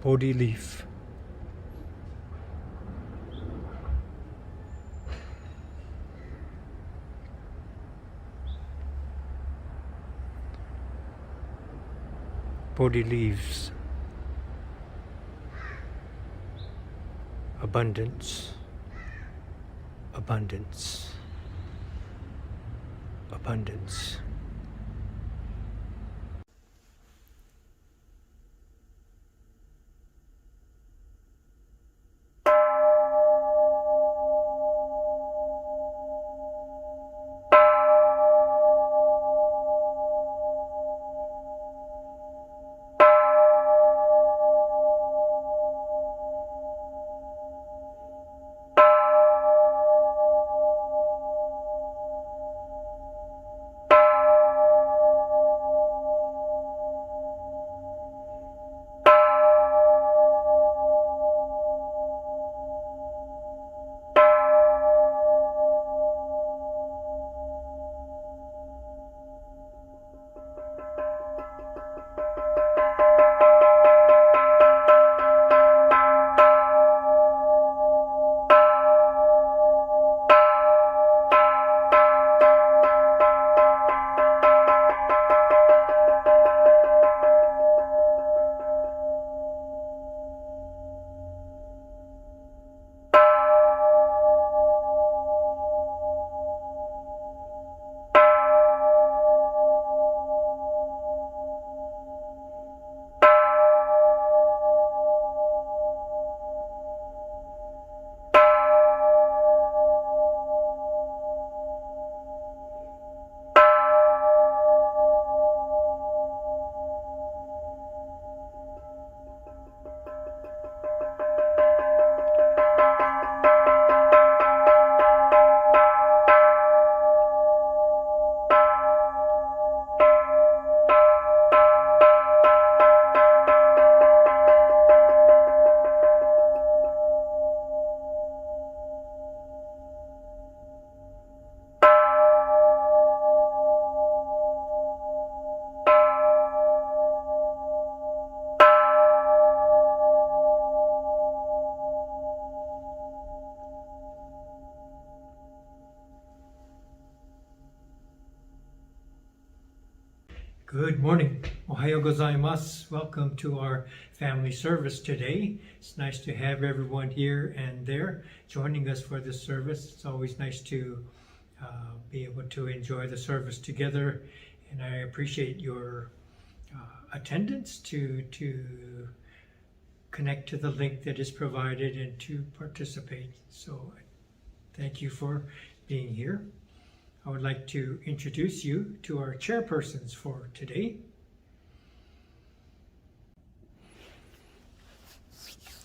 Bodhi leaf. Bodhi leaves. Abundance. Abundance. Abundance. Good morning. Ohayo gozaimasu. Welcome to our family service today. It's nice to have everyone here and there joining us for this service. It's always nice to be able to enjoy the service together, and I appreciate your attendance to connect to the link that is provided and to participate. So thank you for being here. I would like to introduce you to our chairpersons for today.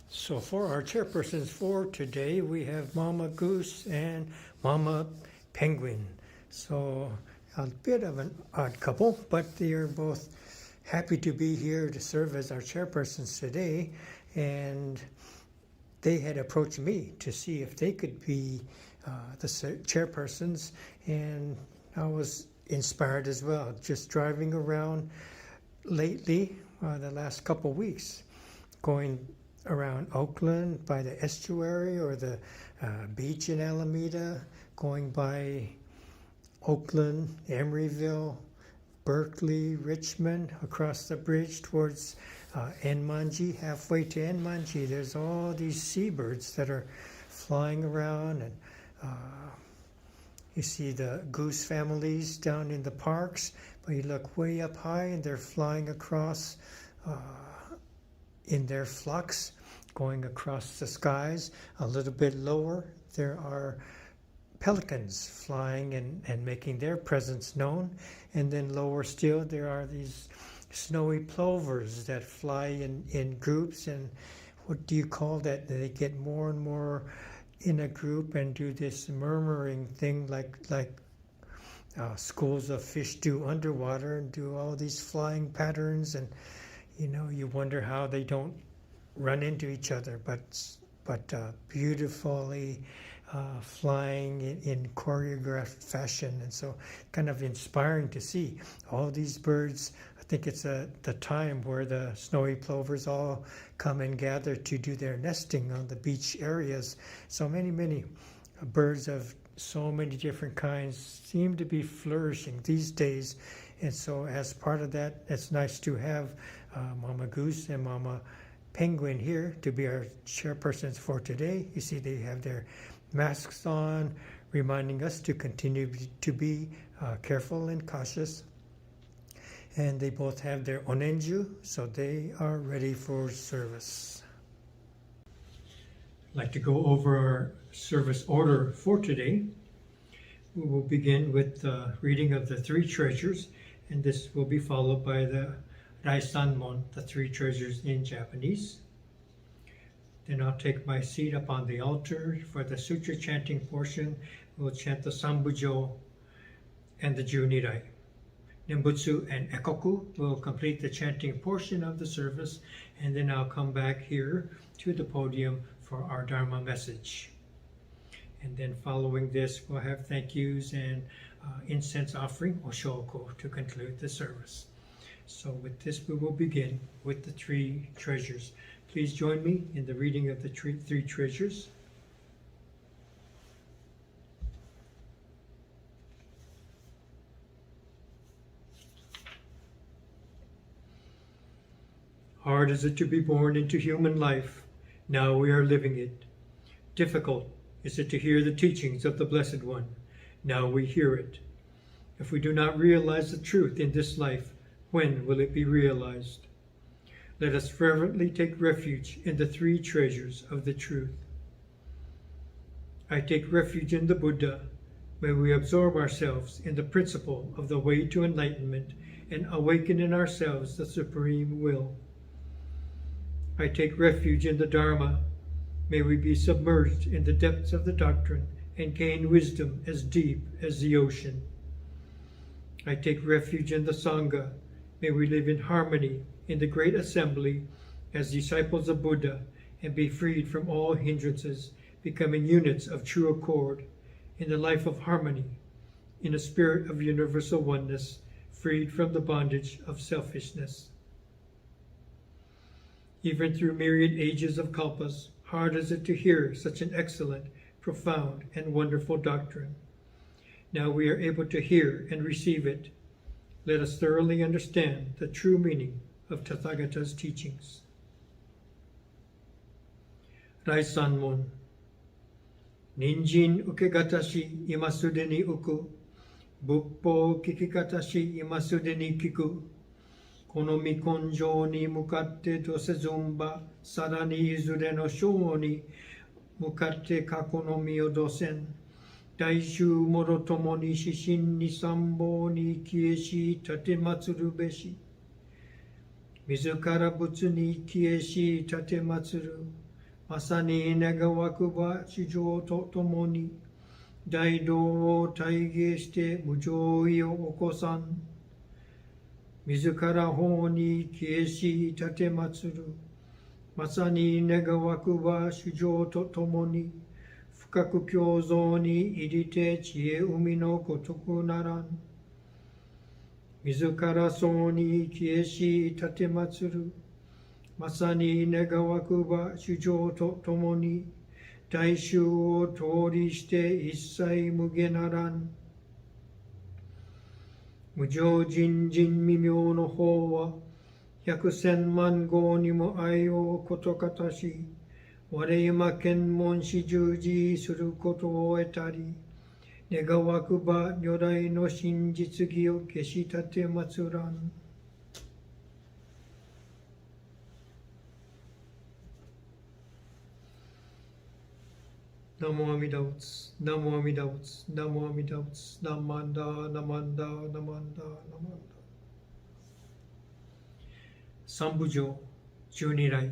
So for our chairpersons for today, we have Mama Goose and Mama Penguin. So a bit of an odd couple, but they are both happy to be here to serve as our chairpersons today. And they had approached me to see if they could be the chairpersons, and I was inspired as well. Just driving around lately, the last couple weeks, going around Oakland by the estuary or the beach in Alameda, going by Oakland, Emeryville, Berkeley, Richmond, across the bridge towards Enmanji. Halfway to Enmanji, there's all these seabirds that are flying around, and you see the goose families down in the parks, but you look way up high and they're flying across in their flocks, going across the skies. A little bit lower, there are pelicans flying and making their presence known. And then lower still, there are these snowy plovers that fly in groups. And what do you call that? They get more and more in a group and do this murmuring thing like schools of fish do underwater, and do all these flying patterns. And you wonder how they don't run into each other, but beautifully flying in choreographed fashion, and so kind of inspiring to see all these birds. I think it's the time where the snowy plovers all come and gather to do their nesting on the beach areas. So many birds of so many different kinds seem to be flourishing these days. And so as part of that, it's nice to have Mama Goose and Mama Penguin here to be our chairpersons for today. You see they have their masks on, reminding us to continue to be careful and cautious. And they both have their onenju, so they are ready for service. I'd like to go over our service order for today. We will begin with the reading of the three treasures, and this will be followed by the Rai Sanmon, the three treasures in Japanese. Then I'll take my seat up on the altar. For the sutra chanting portion, we'll chant the Sambujo and the Ni Rai. Nembutsu and Ekoku will complete the chanting portion of the service, and then I'll come back here to the podium for our Dharma message. And then following this, we'll have thank yous and incense offering, Oshoko, to conclude the service. So with this, we will begin with the three treasures. Please join me in the reading of the three treasures. Hard is it to be born into human life. Now we are living it. Difficult is it to hear the teachings of the Blessed One. Now we hear it. If we do not realize the truth in this life, when will it be realized? Let us fervently take refuge in the three treasures of the truth. I take refuge in the Buddha. May we absorb ourselves in the principle of the way to enlightenment and awaken in ourselves the supreme will. I take refuge in the Dharma. May we be submerged in the depths of the doctrine and gain wisdom as deep as the ocean. I take refuge in the Sangha. May we live in harmony in the great assembly as disciples of Buddha and be freed from all hindrances, becoming units of true accord in the life of harmony, in a spirit of universal oneness, freed from the bondage of selfishness. Even through myriad ages of kalpas, hard is it to hear such an excellent, profound, and wonderful doctrine. Now we are able to hear and receive it. Let us thoroughly understand the true meaning of Tathagata's teachings. Rai Sanmon. Ninjin ukegatashi imasudeni uku. Buppo kikikatashi imasudeni kiku. Kono mikonjo ni mukatte dosezumba, sarani izure no shou ni mukatte kako no mio dosen. Daishu moro tomo ni shishin ni sambo ni kieshi tatematsuru beshi. Mizukara butsu ni kieshi tatematsuru. Masani nagawakuba shijo to tomo ni. Daido wo taige shite mujoi o okosan. Mizukara ho ni kieshi tatematsuru. Masani negawakuba shujo to tomo ni. Fukaku kyouzo ni irite chie umi no kotoku naran. Mizukara so ni kieshi tatematsuru. Masani negawakuba shujo to tomo ni. Daishu o tori shite issai muge naran. Mujo jin mimyo no Howa, 100,000,000号にも愛をことかたし、我今検問し従事することを得たり、願わくば如来の真実義を消し立て祭らん。ナモアミダウツ、ナモアミダウツ、ナモアミダウツ、ナマンダ、ナマンダ、ナマンダ、ナマンダ。三部上、12来。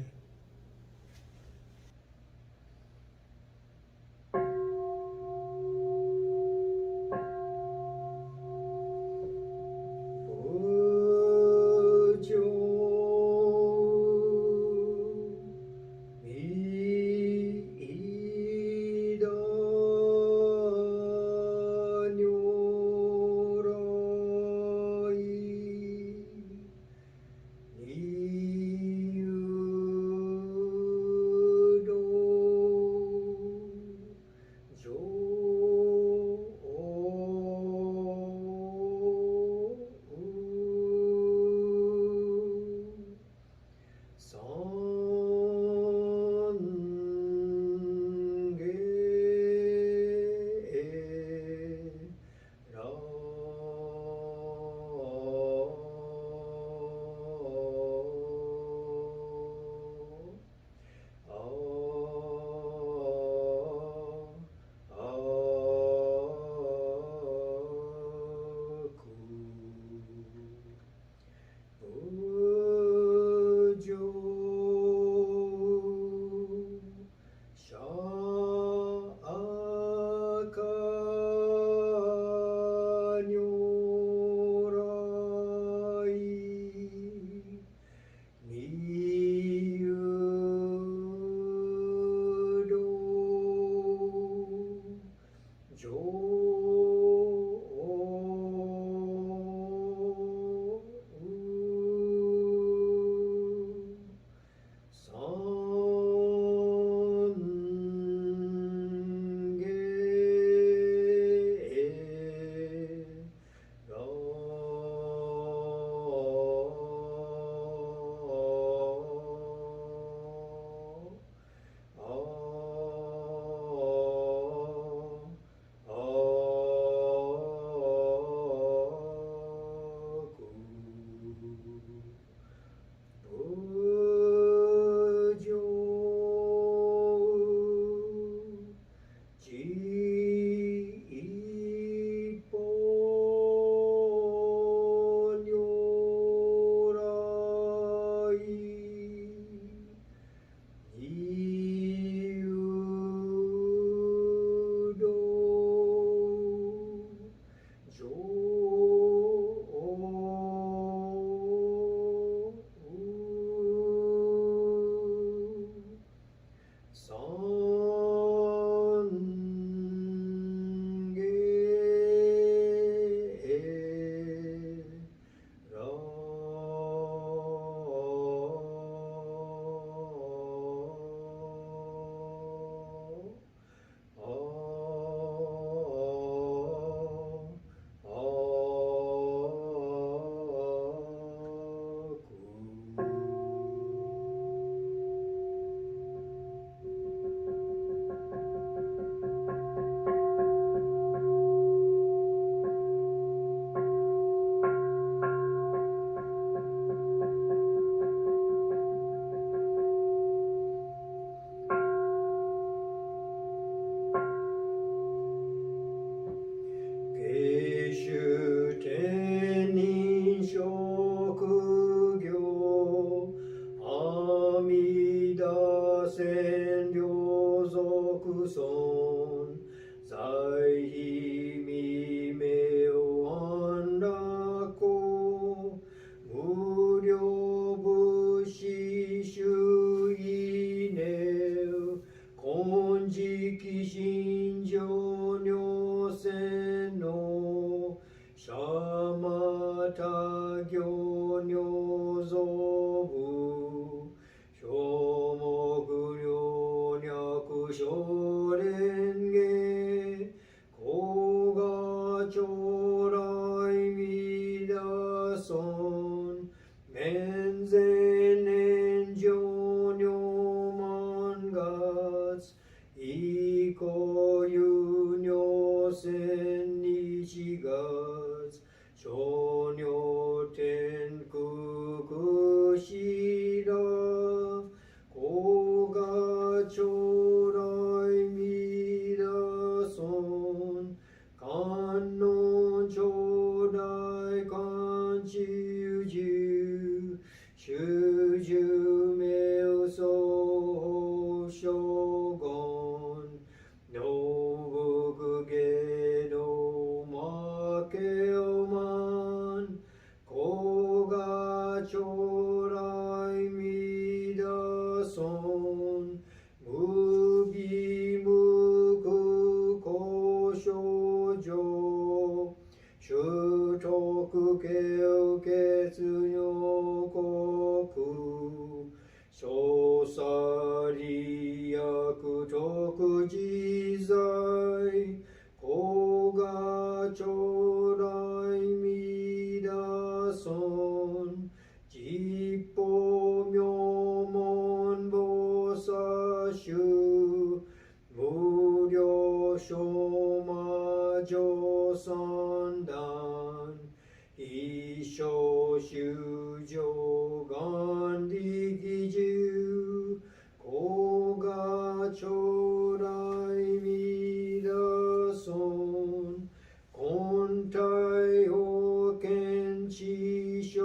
根体を見知症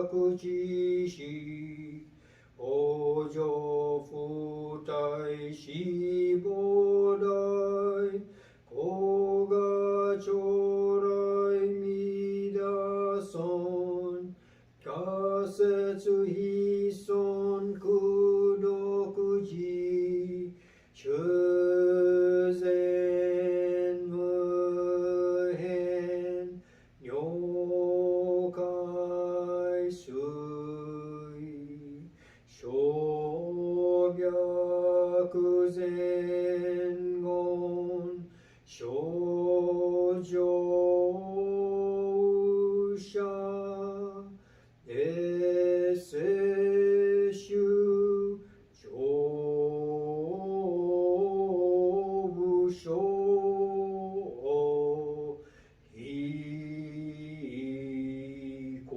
口し往生不退死亡大子が将来見出損仮説非損苦毒事修善無変如海水小白前言少女者衛生種上部所非公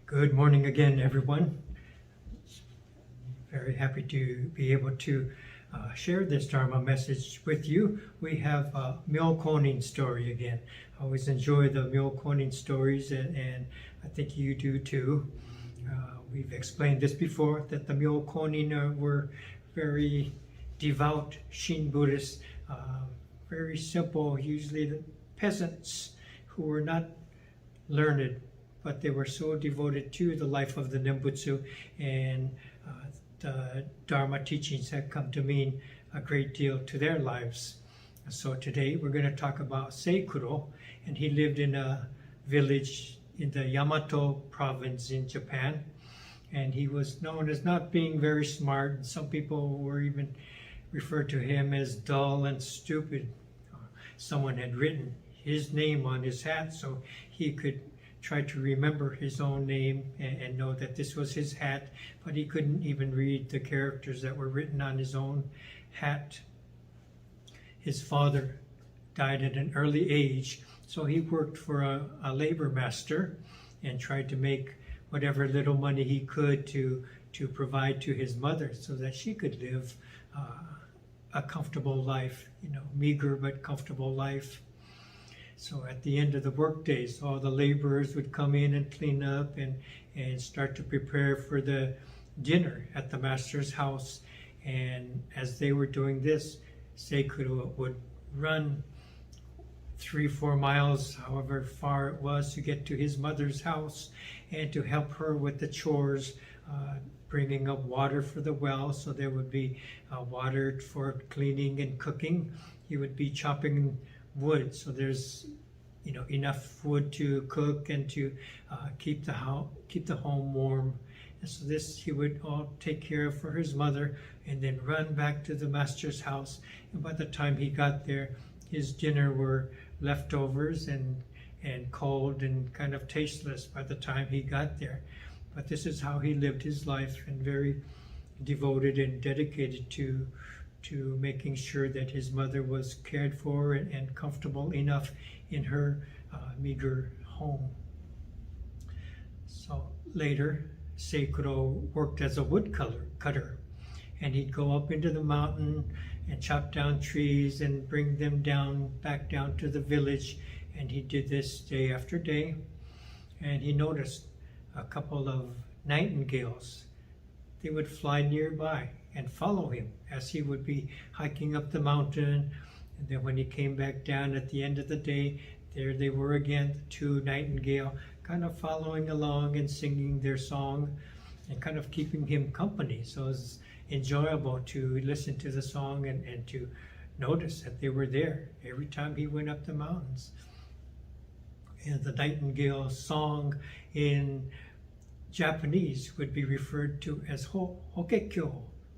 Good morning again, everyone. Very happy to be able to share this Dharma message with you. We have a Myokonin story again. I always enjoy the Myokonin stories, and I think you do too. We've explained this before, that the Myokonin were very devout Shin Buddhists, very simple, usually the peasants who were not learned, but they were so devoted to the life of the Nembutsu, and the Dharma teachings had come to mean a great deal to their lives. So today we're going to talk about Seikuro, and he lived in a village in the Yamato province in Japan, and he was known as not being very smart. Some people were even referred to him as dull and stupid. Someone had written his name on his hat so he could try to remember his own name and know that this was his hat, but he couldn't even read the characters that were written on his own hat. His father died at an early age, so he worked for a labor master and tried to make whatever little money he could to provide to his mother so that she could live a comfortable life, meager but comfortable life. So at the end of the work days, all the laborers would come in and clean up and start to prepare for the dinner at the master's house. And as they were doing this, Seikuro would run 3-4 miles, however far it was, to get to his mother's house and to help her with the chores, bringing up water for the well, so there would be water for cleaning and cooking. He would be chopping wood, so there's enough wood to cook and to keep the home warm. And so this he would all take care of for his mother, and then run back to the master's house. And by the time he got there, his dinner were leftovers, and and cold and kind of tasteless by the time he got there. But this is how he lived his life, and very devoted and dedicated to making sure that his mother was cared for and comfortable enough in her meager home. So later, Seikuro worked as a woodcutter, and he'd go up into the mountain and chop down trees and bring them back down to the village. And he did this day after day. And he noticed a couple of nightingales. They would fly nearby and follow him as he would be hiking up the mountain. And then when he came back down at the end of the day, there they were again, the two nightingales, kind of following along and singing their song and kind of keeping him company. So it was enjoyable to listen to the song and to notice that they were there every time he went up the mountains. And the nightingale song in Japanese would be referred to as hokekyo,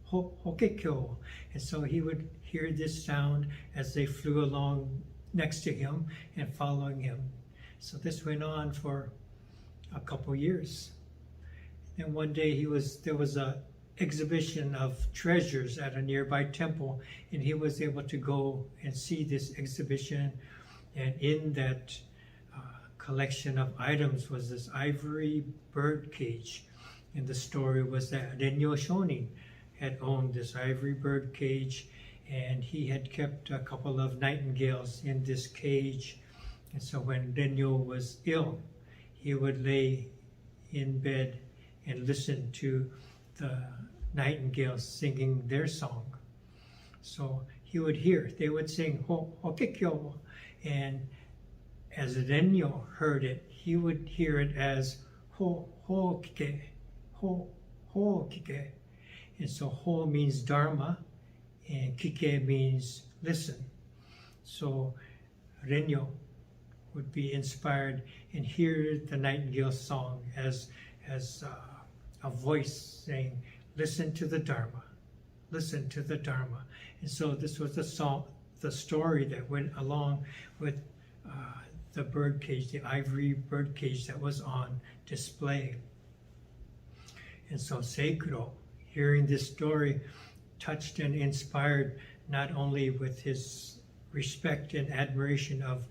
hokekyo. And so he would hear this sound as they flew along next to him and following him. So this went on for a couple years. And one day there was a exhibition of treasures at a nearby temple, and he was able to go and see this exhibition. And in that collection of items was this ivory bird cage. And the story was that Renyo Shonin had owned this ivory bird cage, and he had kept a couple of nightingales in this cage. And so when Renyo was ill, he would lay in bed and listen to the nightingales singing their song. So he would hear, they would sing hokekyo, and as Renyo heard it, he would hear it as hokike, hokike. And so ho means Dharma, and kike means listen. So Renyo would be inspired and hear the nightingale song as a voice saying, listen to the Dharma, listen to the Dharma. And so this was the story that went along with the bird cage, the ivory bird cage that was on display. And so Seikuro, hearing this story, touched and inspired not only with his respect and admiration of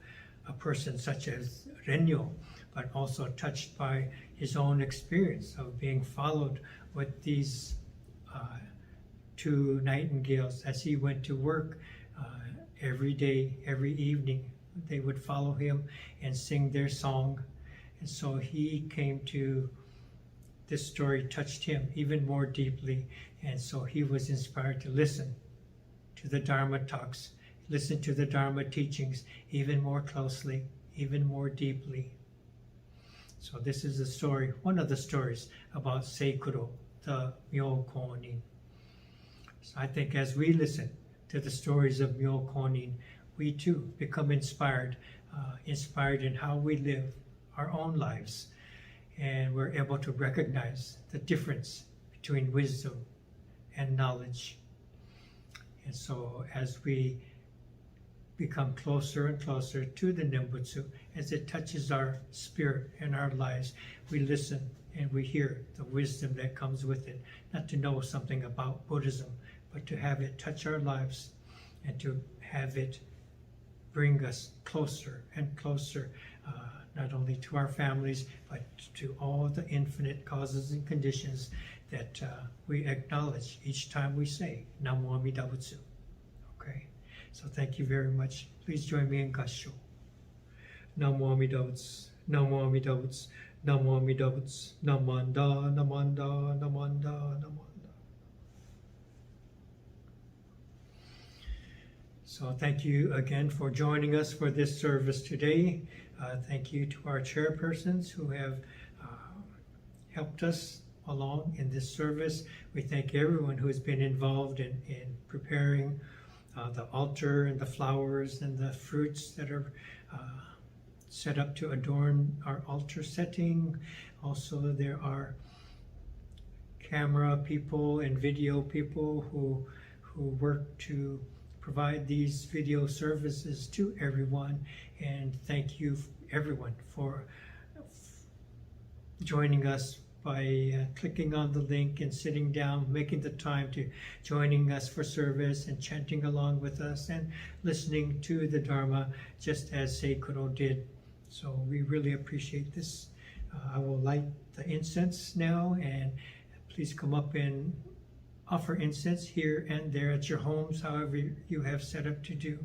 a person such as Renyo, but also touched by his own experience of being followed with these two nightingales as he went to work every day, every evening. They would follow him and sing their song. And so he came to, this story touched him even more deeply. And so he was inspired to listen to the Dharma talks, listen to the Dharma teachings even more closely, even more deeply. So this is the story, one of the stories about Seikuro the Myokonin. So I think as we listen to the stories of Myokonin, we too become inspired in how we live our own lives. And we're able to recognize the difference between wisdom and knowledge. And so as we become closer and closer to the Nembutsu, as it touches our spirit and our lives, we listen and we hear the wisdom that comes with it. Not to know something about Buddhism, but to have it touch our lives and to have it bring us closer and closer, not only to our families, but to all the infinite causes and conditions that we acknowledge each time we say Namo Amida Butsu. Okay, so thank you very much. Please join me in Gassho. Namo Amida Butsu, Namo Amida Butsu, Namo Amida Butsu, Namanda, Namanda, Namanda, Namanda. So thank you again for joining us for this service today. Thank you to our chairpersons who have helped us along in this service. We thank everyone who has been involved in preparing the altar and the flowers and the fruits that are set up to adorn our altar setting. Also, there are camera people and video people who work to provide these video services to everyone, and thank you everyone for joining us by clicking on the link and sitting down, making the time to joining us for service and chanting along with us and listening to the Dharma just as Seikuro did. So we really appreciate this. I will light the incense now, and please come up and offer incense here and there at your homes, however you have set up to do.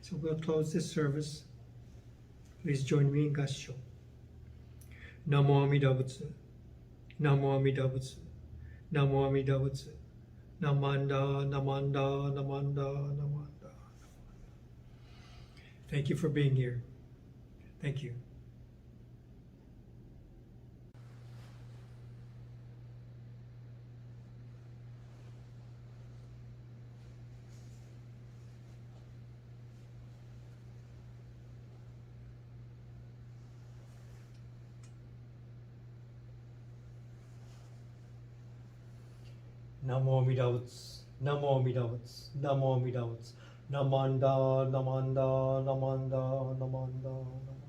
So we'll close this service. Please join me in Gassho. Namo Amida Butsu. Namo Amida Butsu. Namo Amida Butsu. Namanda, Namanda, Namanda, Namanda. Thank you for being here. Thank you. Namo Amida Butsu. Namo Amida Butsu. Namo Amida Butsu. Namanda, Namanda, Namanda, Namanda, Namanda.